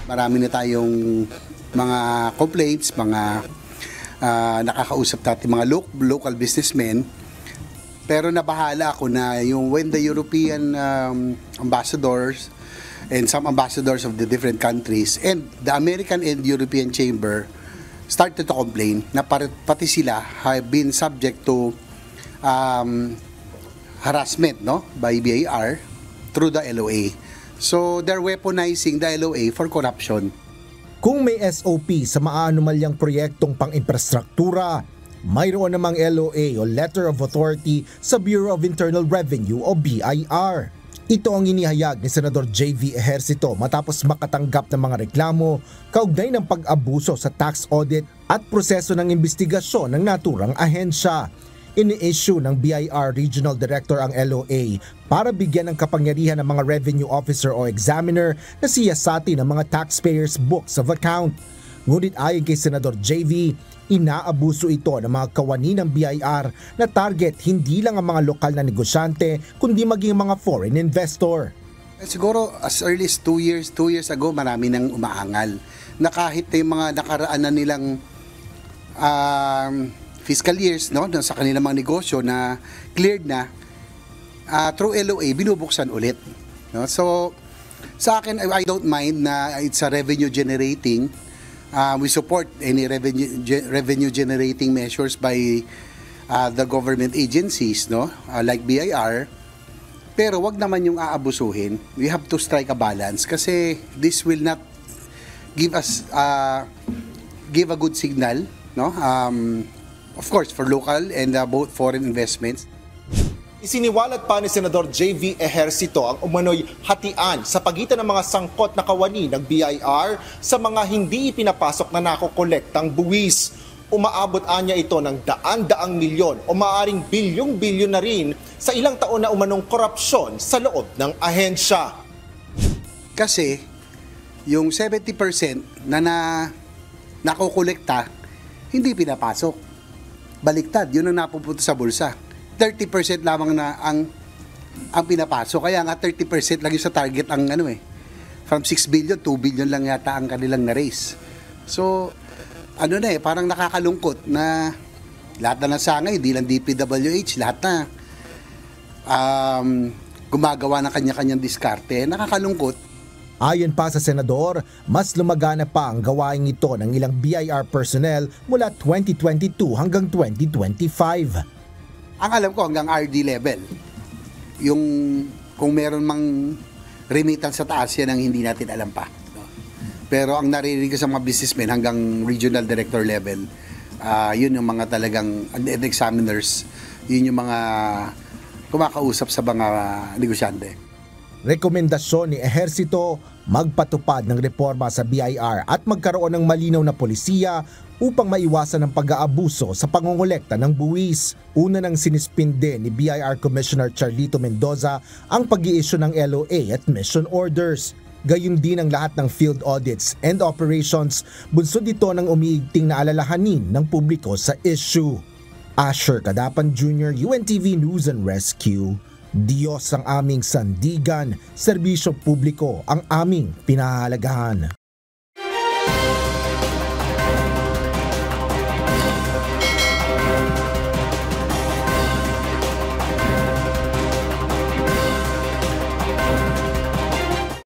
Marami na tayong mga complaints, mga nakakausap natin mga local businessmen. Pero nabahala ako na when the European ambassadors and some ambassadors of the different countries and the American and European Chamber started to complain na pati sila have been subject to harassment, no, by BIR through the LOA. So they're weaponizing the LOA for corruption. Kung may SOP sa maanumalyang proyektong pang-infrastruktura, mayroon namang LOA o Letter of Authority sa Bureau of Internal Revenue o BIR. Ito ang inihayag ni Senador JV Ejercito matapos makatanggap ng mga reklamo kaugnay ng pag-abuso sa tax audit at proseso ng investigasyon ng naturang ahensya. Ini-issue ng BIR Regional Director ang LOA para bigyan ng kapangyarihan ng mga revenue officer o examiner na siyasati ng mga taxpayers' books of account. Ngunit ayon kay Senador JV, inaabuso ito ng mga kawani ng BIR na target hindi lang ang mga lokal na negosyante kundi maging mga foreign investor. Siguro as early as 2 years ago marami nang umaangal na kahit yung mga nakaraan na nilang fiscal years, no, sa kanilang mga negosyo na cleared na through LOA binubuksan ulit, no? So sa akin, I don't mind na it's a revenue generating. We support any revenue generating measures by the government agencies, no, like BIR. Pero wag naman yung aabusuhin. We have to strike a balance kasi this will not give us give a good signal, no, of course, for local and both foreign investments. Isiniwalat pa ni Senador JV Ejercito ang umano'y hatian sa pagitan ng mga sangkot na kawani ng BIR sa mga hindi ipinapasok na nakokolektang buwis. Umaabot anya ito ng daan-daang milyon o maaring bilyong-bilyon na rin sa ilang taon na umanong korupsyon sa loob ng ahensya. Kasi yung 70% na nakokolekta, hindi pinapasok. Baliktad, yun ang napupunta sa bulsa. 30% lamang na ang pinapasok. Kaya nga 30% lang yung sa target ang from 6 billion, 2 billion lang yata ang kanilang na-raise. So, parang nakakalungkot na lahat na nasangay, hindi lang DPWH, lahat na gumagawa ng kanya-kanyang diskarte. Nakakalungkot. Ayon pa sa Senador, mas lumagana pa ang gawain ito ng ilang BIR personnel mula 2022 hanggang 2025. Ang alam ko hanggang RD level. Yung kung meron mang remittance sa taas yan ang hindi natin alam pa. Pero ang naririnig ko sa mga businessmen hanggang regional director level, yun yung mga talagang examiners, yun yung mga kumakausap sa mga negosyante. Rekomendasyon ni Ejercito magpatupad ng reforma sa BIR at magkaroon ng malinaw na polisiya upang maiwasan ang pag-aabuso sa pangongolekta ng buwis. Una nang sinispinde ni BIR Commissioner Charlito Mendoza ang pag-i-issue ng LOA at mission orders. Gayun din ang lahat ng field audits and operations, bunsod ito ng umiigting na alalahanin ng publiko sa issue. Asher Cadapan Jr., UNTV News and Rescue. Diyos ang aming sandigan, serbisyo publiko ang aming pinahahalagahan.